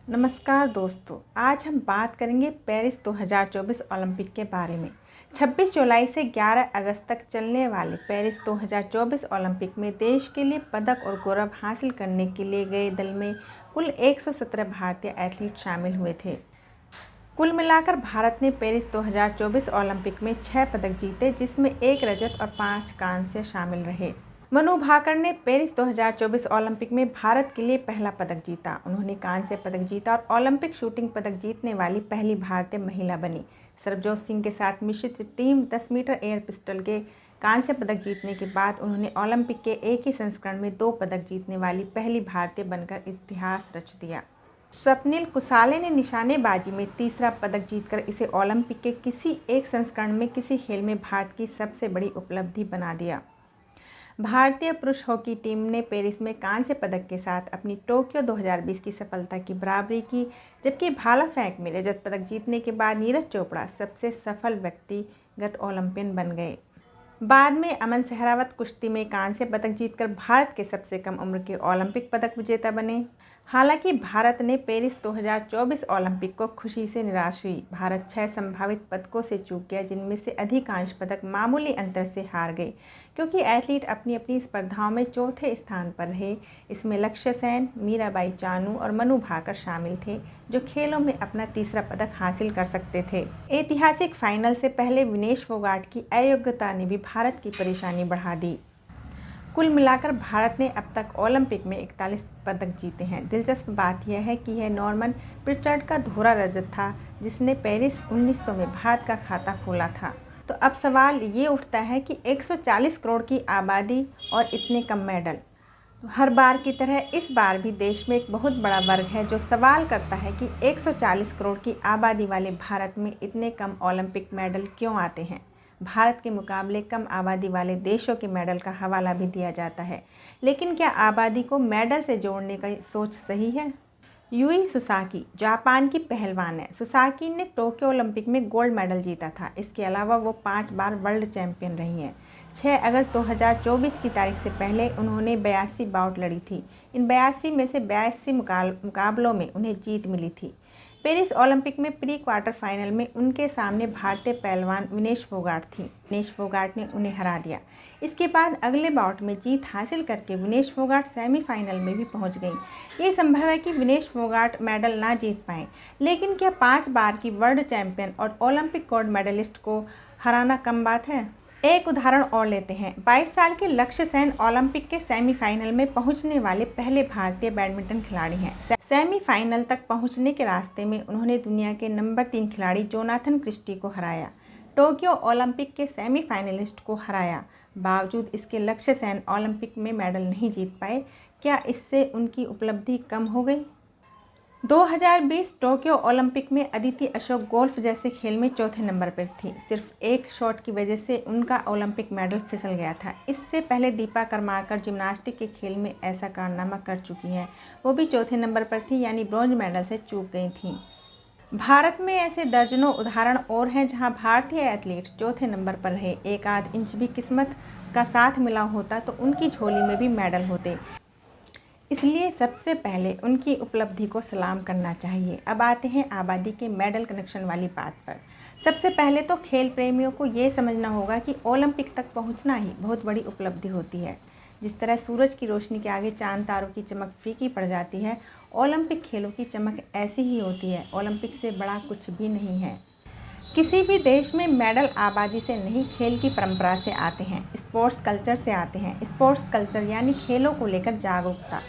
नमस्कार दोस्तों, आज हम बात करेंगे पेरिस 2024 ओलंपिक के बारे में। 26 जुलाई से 11 अगस्त तक चलने वाले पेरिस 2024 ओलंपिक में देश के लिए पदक और गौरव हासिल करने के लिए गए दल में कुल 117 भारतीय एथलीट शामिल हुए थे। कुल मिलाकर भारत ने पेरिस 2024 ओलंपिक में 6 पदक जीते, जिसमें 1 रजत और 5 कांस्य शामिल रहे। मनु भाकर ने पेरिस 2024 ओलंपिक में भारत के लिए पहला पदक जीता। उन्होंने कांस्य पदक जीता और ओलंपिक शूटिंग पदक जीतने वाली पहली भारतीय महिला बनी। सरबजोत सिंह के साथ मिश्रित टीम 10 मीटर एयर पिस्टल के कांस्य पदक जीतने के बाद उन्होंने ओलंपिक के एक ही संस्करण में 2 पदक जीतने वाली पहली भारतीय बनकर इतिहास रच दिया। स्वप्निल कुसाले ने निशानेबाजी में तीसरा पदक जीतकर इसे ओलंपिक के किसी एक संस्करण में किसी खेल में भारत की सबसे बड़ी उपलब्धि बना दिया। भारतीय पुरुष हॉकी टीम ने पेरिस में कांस्य पदक के साथ अपनी टोक्यो 2020 की सफलता की बराबरी की, जबकि भाला फेंक में रजत पदक जीतने के बाद नीरज चोपड़ा सबसे सफल व्यक्तिगत ओलंपियन बन गए। बाद में अमन सहरावत कुश्ती में कांस्य पदक जीतकर भारत के सबसे कम उम्र के ओलंपिक पदक विजेता बने। हालांकि भारत ने पेरिस 2024 ओलंपिक को खुशी से निराश हुई। भारत 6 संभावित पदकों से चूक गया, जिनमें से अधिकांश पदक मामूली अंतर से हार गए, क्योंकि एथलीट अपनी अपनी स्पर्धाओं में चौथे स्थान पर रहे। इसमें लक्ष्य सेन, मीराबाई चानू और मनु भाकर शामिल थे, जो खेलों में अपना तीसरा पदक हासिल कर सकते थे। ऐतिहासिक फाइनल से पहले विनेश फोगाट की अयोग्यता ने भी भारत की परेशानी बढ़ा दी। कुल मिलाकर भारत ने अब तक ओलंपिक में 41 पदक जीते हैं। दिलचस्प बात यह है कि यह नॉर्मन प्रिचर्ड का दोहरा रजत था, जिसने पेरिस 1900 में भारत का खाता खोला था। तो अब सवाल ये उठता है कि 140 करोड़ की आबादी और इतने कम मेडल। हर बार की तरह इस बार भी देश में एक बहुत बड़ा वर्ग है जो सवाल करता है कि 140 करोड़ की आबादी वाले भारत में इतने कम ओलंपिक मेडल क्यों आते हैं। भारत के मुकाबले कम आबादी वाले देशों के मेडल का हवाला भी दिया जाता है, लेकिन क्या आबादी को मेडल से जोड़ने का सोच सही है? यूई सुसाकी जापान की पहलवान है। सुसाकी ने टोक्यो ओलंपिक में गोल्ड मेडल जीता था। इसके अलावा वो 5 बार वर्ल्ड चैंपियन रही हैं। 6 अगस्त 2024 की तारीख से पहले उन्होंने 82 बाउट लड़ी थी। इन 82 में से 82 मुकाबलों में उन्हें जीत मिली थी। पेरिस ओलंपिक में प्री क्वार्टर फाइनल में उनके सामने भारतीय पहलवान विनेश फोगाट थी। विनेश फोगाट ने उन्हें हरा दिया। इसके बाद अगले बाउट में जीत हासिल करके विनेश फोगाट सेमीफाइनल में भी पहुंच गई। ये संभव है कि विनेश फोगाट मेडल ना जीत पाएं, लेकिन क्या 5 बार की वर्ल्ड चैंपियन और ओलंपिक गोल्ड मेडलिस्ट को हराना कम बात है? एक उदाहरण और लेते हैं। 22 साल के लक्ष्य सेन ओलंपिक के सेमीफाइनल में पहुंचने वाले पहले भारतीय बैडमिंटन खिलाड़ी हैं। सेमीफाइनल तक पहुंचने के रास्ते में उन्होंने दुनिया के नंबर 3 खिलाड़ी जोनाथन क्रिस्टी को हराया। टोक्यो ओलंपिक के सेमीफाइनलिस्ट को हराया। बावजूद इसके लक्ष्य सेन ओलंपिक में मेडल नहीं जीत पाए। क्या इससे उनकी उपलब्धि कम हो गई? 2020 टोक्यो ओलंपिक में अदिति अशोक गोल्फ जैसे खेल में चौथे नंबर पर थी। सिर्फ एक शॉट की वजह से उनका ओलंपिक मेडल फिसल गया था। इससे पहले दीपा करमाकर जिम्नास्टिक के खेल में ऐसा कारनामा कर चुकी हैं। वो भी चौथे नंबर पर थी, यानी ब्रॉन्ज मेडल से चूक गई थीं। भारत में ऐसे दर्जनों उदाहरण और हैं जहां भारतीय एथलीट चौथे नंबर पर रहे। एक आध इंच भी किस्मत का साथ मिला होता तो उनकी झोली में भी मेडल होते। इसलिए सबसे पहले उनकी उपलब्धि को सलाम करना चाहिए। अब आते हैं आबादी के मेडल कनेक्शन वाली बात पर। सबसे पहले तो खेल प्रेमियों को ये समझना होगा कि ओलंपिक तक पहुंचना ही बहुत बड़ी उपलब्धि होती है। जिस तरह सूरज की रोशनी के आगे चांद तारों की चमक फीकी पड़ जाती है, ओलंपिक खेलों की चमक ऐसी ही होती है। ओलंपिक से बड़ा कुछ भी नहीं है। किसी भी देश में मेडल आबादी से नहीं, खेल की परंपरा से आते हैं, स्पोर्ट्स कल्चर से आते हैं। स्पोर्ट्स कल्चर यानी खेलों को लेकर जागरूकता।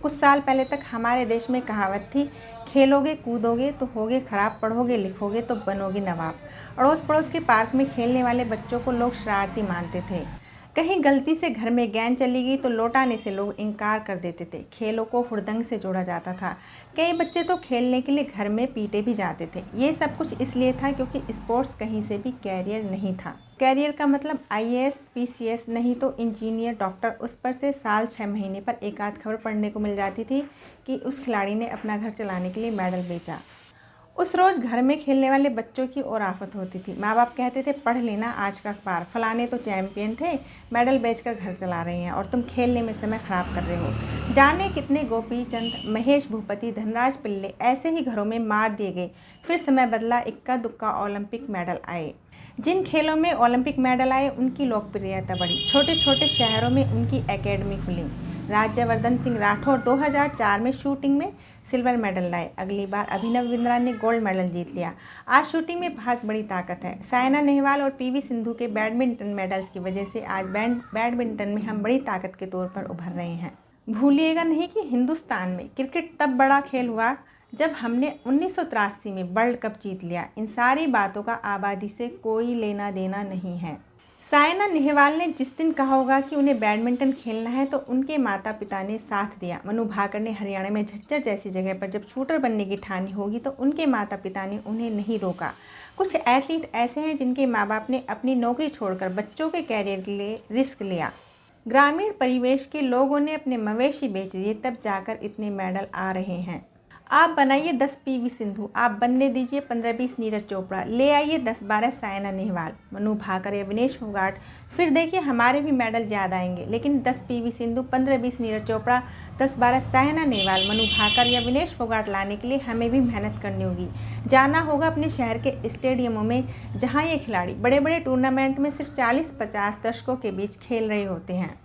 कुछ साल पहले तक हमारे देश में कहावत थी, खेलोगे कूदोगे तो होगे खराब, पढ़ोगे लिखोगे तो बनोगे नवाब। अड़ोस पड़ोस के पार्क में खेलने वाले बच्चों को लोग शरारती मानते थे। कहीं गलती से घर में गेंद चली गई तो लौटाने से लोग इनकार कर देते थे। खेलों को हुड़दंग से जोड़ा जाता था। कई बच्चे तो खेलने के लिए घर में पीटे भी जाते थे। ये सब कुछ इसलिए था क्योंकि स्पोर्ट्स कहीं से भी कैरियर नहीं था। कैरियर का मतलब IAS PCS नहीं तो इंजीनियर, डॉक्टर। उस पर से साल 6 महीने पर एक आध खबर पढ़ने को मिल जाती थी कि उस खिलाड़ी ने अपना घर चलाने के लिए मेडल बेचा। उस रोज़ घर में खेलने वाले बच्चों की और आफत होती थी। माँ बाप कहते थे पढ़ लेना आज का अखबार, फलाने तो चैंपियन थे, मेडल बेचकर घर चला रहे हैं और तुम खेलने में समय खराब कर रहे हो। जाने कितने गोपी चंद, महेश भूपति, धनराज पिल्ले ऐसे ही घरों में मार दिए गए। फिर समय बदला, इक्का दुक्का ओलंपिक मेडल आए। जिन खेलों में ओलंपिक मेडल आए उनकी लोकप्रियता बढ़ी। छोटे छोटे शहरों में उनकी एकेडमी खुली। राज्यवर्धन सिंह राठौर 2004 में शूटिंग में सिल्वर मेडल लाए। अगली बार अभिनव बिंद्रा ने गोल्ड मेडल जीत लिया। आज शूटिंग में भारत बड़ी ताकत है। साइना नेहवाल और पीवी सिंधु के बैडमिंटन मेडल्स की वजह से आज बैडमिंटन में हम बड़ी ताकत के तौर पर उभर रहे हैं। भूलिएगा नहीं कि हिंदुस्तान में क्रिकेट तब बड़ा खेल हुआ जब हमने 1983 में वर्ल्ड कप जीत लिया। इन सारी बातों का आबादी से कोई लेना देना नहीं है। साइना नेहवाल ने जिस दिन कहा होगा कि उन्हें बैडमिंटन खेलना है तो उनके माता पिता ने साथ दिया। मनु भाकर ने हरियाणा में झज्जर जैसी जगह पर जब शूटर बनने की ठानी होगी तो उनके माता पिता ने उन्हें नहीं रोका। कुछ एथलीट ऐसे हैं जिनके माँ बाप ने अपनी नौकरी छोड़कर बच्चों के कैरियर के लिए रिस्क लिया। ग्रामीण परिवेश के लोगों ने अपने मवेशी बेच दिए, तब जाकर इतने मेडल आ रहे हैं। आप बनाइए 10 पीवी सिंधु, आप बनने दीजिए 15-20 नीरज चोपड़ा, ले आइए 10-12 साइना नेहवाल, मनु भाकर या विनेश फोगाट, फिर देखिए हमारे भी मेडल ज़्यादा आएंगे। लेकिन 10 पीवी सिंधु, 15-20 नीरज चोपड़ा, 10-12 साइना नेहवाल, मनु भाकर या विनेश फोगाट लाने के लिए हमें भी मेहनत करनी होगी। जाना होगा अपने शहर के स्टेडियमों में जहाँ ये खिलाड़ी बड़े बड़े टूर्नामेंट में सिर्फ 40-50 दर्शकों के बीच खेल रहे होते हैं।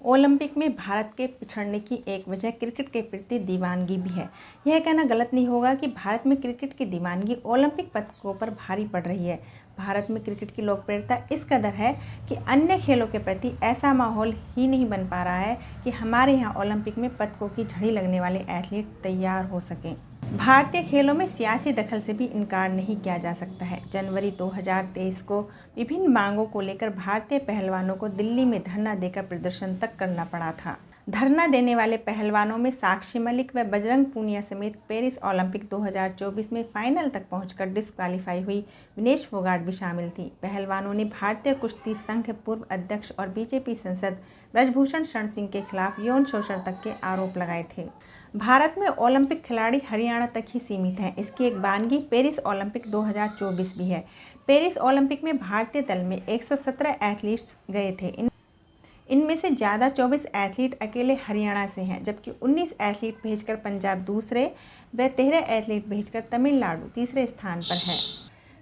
ओलंपिक में भारत के पिछड़ने की एक वजह क्रिकेट के प्रति दीवानगी भी है। यह कहना गलत नहीं होगा कि भारत में क्रिकेट की दीवानगी ओलंपिक पदकों पर भारी पड़ रही है। भारत में क्रिकेट की लोकप्रियता इस कदर है कि अन्य खेलों के प्रति ऐसा माहौल ही नहीं बन पा रहा है कि हमारे यहाँ ओलंपिक में पदकों की झड़ी लगने वाले एथलीट तैयार हो सकें। भारतीय खेलों में सियासी दखल से भी इनकार नहीं किया जा सकता है। जनवरी 2023 को विभिन्न मांगों को लेकर भारतीय पहलवानों को दिल्ली में धरना देकर प्रदर्शन तक करना पड़ा था। धरना देने वाले पहलवानों में साक्षी मलिक व बजरंग पूनिया समेत पेरिस ओलंपिक 2024 में फाइनल तक पहुंचकर डिस्क्वालीफाई हुई विनेश फोगाट भी शामिल थी। पहलवानों ने भारतीय कुश्ती संघ पूर्व अध्यक्ष और बीजेपी सांसद ब्रजभूषण शरण सिंह के खिलाफ यौन शोषण तक के आरोप लगाए थे। भारत में ओलंपिक खिलाड़ी हरियाणा तक ही सीमित हैं। इसकी एक बानगी पेरिस ओलंपिक 2024 भी है। पेरिस ओलंपिक में भारतीय दल में 117 एथलीट्स गए थे। इनमें से ज़्यादा 24 एथलीट अकेले हरियाणा से हैं, जबकि 19 एथलीट भेजकर पंजाब दूसरे व 13 एथलीट भेजकर तमिलनाडु तीसरे स्थान पर है।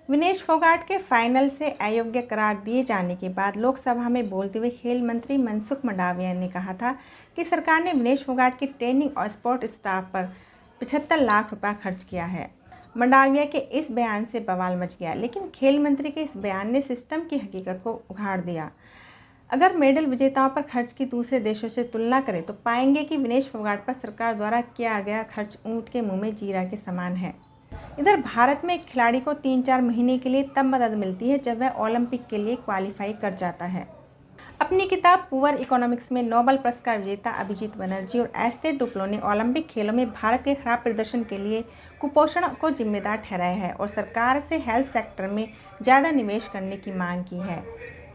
विनेश फोगाट के फाइनल से अयोग्य करार दिए जाने के बाद लोकसभा में बोलते हुए खेल मंत्री मनसुख मंडाविया ने कहा था कि सरकार ने विनेश फोगाट की ट्रेनिंग और स्पोर्ट स्टाफ पर 75 लाख रुपया खर्च किया है। मंडाविया के इस बयान से बवाल मच गया, लेकिन खेल मंत्री के इस बयान ने सिस्टम की हकीकत को उघाड़ दिया। अगर मेडल विजेताओं पर खर्च की दूसरे देशों से तुलना करें तो पाएंगे कि विनेश फोगाट पर सरकार द्वारा किया गया खर्च ऊंट के मुंह में जीरा के समान है। इधर भारत में एक खिलाड़ी को 3-4 महीने के लिए तब मदद मिलती है जब वह ओलंपिक के लिए क्वालिफाई कर जाता है। अपनी किताब पुअर इकोनॉमिक्स में नोबेल पुरस्कार विजेता अभिजीत बनर्जी और एस्ते डुप्लो ने ओलंपिक खेलों में भारत के खराब प्रदर्शन के लिए कुपोषण को जिम्मेदार ठहराया है और सरकार से हेल्थ सेक्टर में ज़्यादा निवेश करने की मांग की है।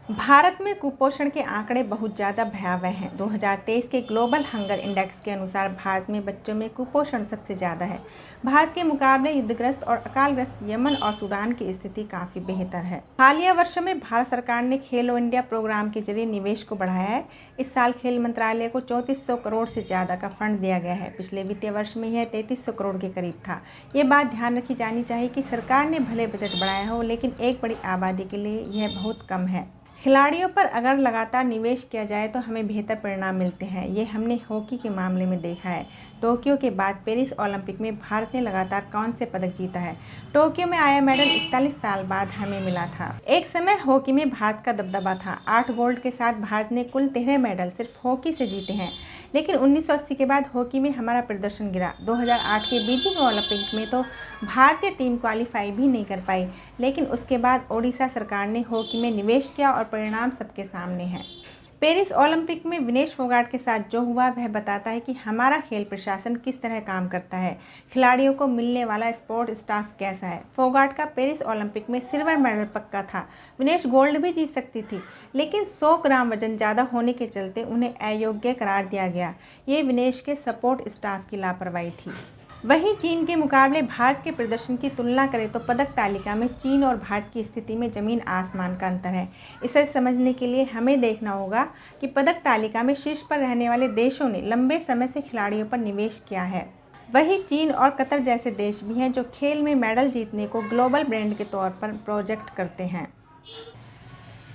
भारत में कुपोषण के आंकड़े बहुत ज़्यादा भयावह हैं। 2023 के ग्लोबल हंगर इंडेक्स के अनुसार भारत में बच्चों में कुपोषण सबसे ज़्यादा है। भारत के मुकाबले युद्धग्रस्त और अकालग्रस्त यमन और सूडान की स्थिति काफ़ी बेहतर है। हालिया वर्षों में भारत सरकार ने खेलो इंडिया प्रोग्राम के जरिए निवेश को बढ़ाया है। इस साल खेल मंत्रालय को 3400 करोड़ से ज़्यादा का फंड दिया गया है। पिछले वित्तीय वर्ष में यह 3300 करोड़ के करीब था। ये बात ध्यान रखी जानी चाहिए कि सरकार ने भले बजट बढ़ाया हो, लेकिन एक बड़ी आबादी के लिए यह बहुत कम है। खिलाड़ियों पर अगर लगातार निवेश किया जाए तो हमें बेहतर परिणाम मिलते हैं। ये हमने हॉकी के मामले में देखा है। टोक्यो के बाद पेरिस ओलंपिक में भारत ने लगातार कौन से पदक जीता है? टोक्यो में आया मेडल 41 साल बाद हमें मिला था। एक समय हॉकी में भारत का दबदबा था। 8 गोल्ड के साथ भारत ने कुल 13 मेडल सिर्फ हॉकी से जीते हैं। लेकिन 1980 के बाद हॉकी में हमारा प्रदर्शन गिरा। 2008 के बीजिंग ओलंपिक में तो भारतीय टीम क्वालिफाई भी नहीं कर पाई, लेकिन उसके बाद ओडिशा सरकार ने हॉकी में निवेश किया और परिणाम सबके सामने है। पेरिस ओलंपिक में विनेश फोगाट के साथ जो हुआ वह बताता है कि हमारा खेल प्रशासन किस तरह काम करता है, खिलाड़ियों को मिलने वाला स्पोर्ट स्टाफ कैसा है। फोगाट का पेरिस ओलंपिक में सिल्वर मेडल पक्का था। विनेश गोल्ड भी जीत सकती थी, लेकिन 100 ग्राम वजन ज़्यादा होने के चलते उन्हें अयोग्य करार दिया गया। ये विनेश के सपोर्ट स्टाफ की लापरवाही थी। वहीं चीन के मुकाबले भारत के प्रदर्शन की तुलना करें तो पदक तालिका में चीन और भारत की स्थिति में ज़मीन आसमान का अंतर है। इसे समझने के लिए हमें देखना होगा कि पदक तालिका में शीर्ष पर रहने वाले देशों ने लंबे समय से खिलाड़ियों पर निवेश किया है। वहीं चीन और कतर जैसे देश भी हैं जो खेल में मेडल जीतने को ग्लोबल ब्रांड के तौर पर प्रोजेक्ट करते हैं।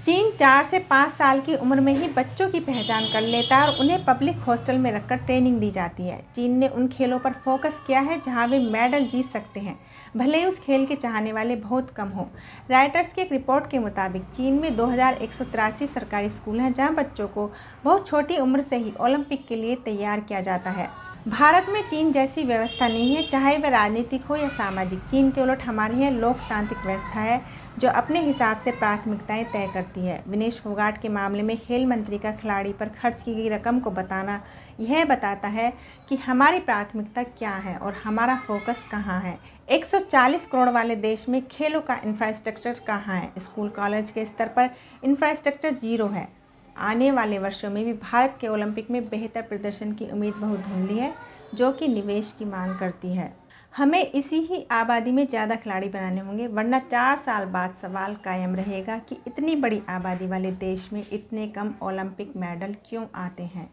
चीन 4 से 5 साल की उम्र में ही बच्चों की पहचान कर लेता है और उन्हें पब्लिक हॉस्टल में रखकर ट्रेनिंग दी जाती है। चीन ने उन खेलों पर फोकस किया है जहां वे मेडल जीत सकते हैं, भले ही उस खेल के चाहने वाले बहुत कम हों। राइटर्स की एक रिपोर्ट के मुताबिक चीन में 2183 सरकारी स्कूल हैं जहां बच्चों को बहुत छोटी उम्र से ही ओलंपिक के लिए तैयार किया जाता है। भारत में चीन जैसी व्यवस्था नहीं है, चाहे वह राजनीतिक हो या सामाजिक। चीन के उलट हमारी यह लोकतांत्रिक व्यवस्था है जो अपने हिसाब से प्राथमिकताएं तय करती है। विनेश फोगाट के मामले में खेल मंत्री का खिलाड़ी पर खर्च की गई रकम को बताना यह बताता है कि हमारी प्राथमिकता क्या है और हमारा फोकस कहाँ है। 140 करोड़ वाले देश में खेलों का इंफ्रास्ट्रक्चर कहाँ है? स्कूल कॉलेज के स्तर पर इंफ्रास्ट्रक्चर जीरो है। आने वाले वर्षों में भी भारत के ओलंपिक में बेहतर प्रदर्शन की उम्मीद बहुत धुंधली है, जो कि निवेश की मांग करती है। हमें इसी ही आबादी में ज़्यादा खिलाड़ी बनाने होंगे, वरना 4 साल बाद सवाल कायम रहेगा कि इतनी बड़ी आबादी वाले देश में इतने कम ओलंपिक मेडल क्यों आते हैं।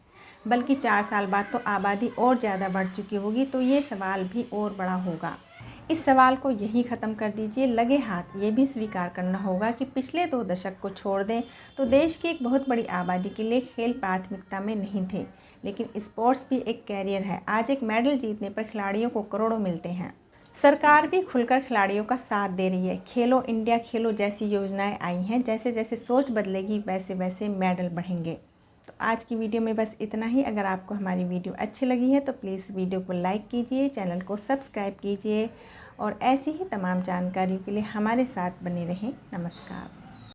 बल्कि 4 साल बाद तो आबादी और ज़्यादा बढ़ चुकी होगी, तो ये सवाल भी और बड़ा होगा। इस सवाल को यहीं ख़त्म कर दीजिए। लगे हाथ ये भी स्वीकार करना होगा कि पिछले 2 दशक को छोड़ दें तो देश की एक बहुत बड़ी आबादी के लिए खेल प्राथमिकता में नहीं थे, लेकिन स्पोर्ट्स भी एक कैरियर है। आज एक मेडल जीतने पर खिलाड़ियों को करोड़ों मिलते हैं। सरकार भी खुलकर खिलाड़ियों का साथ दे रही है। खेलो इंडिया खेलो जैसी योजनाएं आई हैं। जैसे जैसे सोच बदलेगी वैसे वैसे मेडल बढ़ेंगे। तो आज की वीडियो में बस इतना ही। अगर आपको हमारी वीडियो अच्छी लगी है तो प्लीज़ वीडियो को लाइक कीजिए, चैनल को सब्सक्राइब कीजिए और ऐसी ही तमाम जानकारियों के लिए हमारे साथ बने रहें। नमस्कार।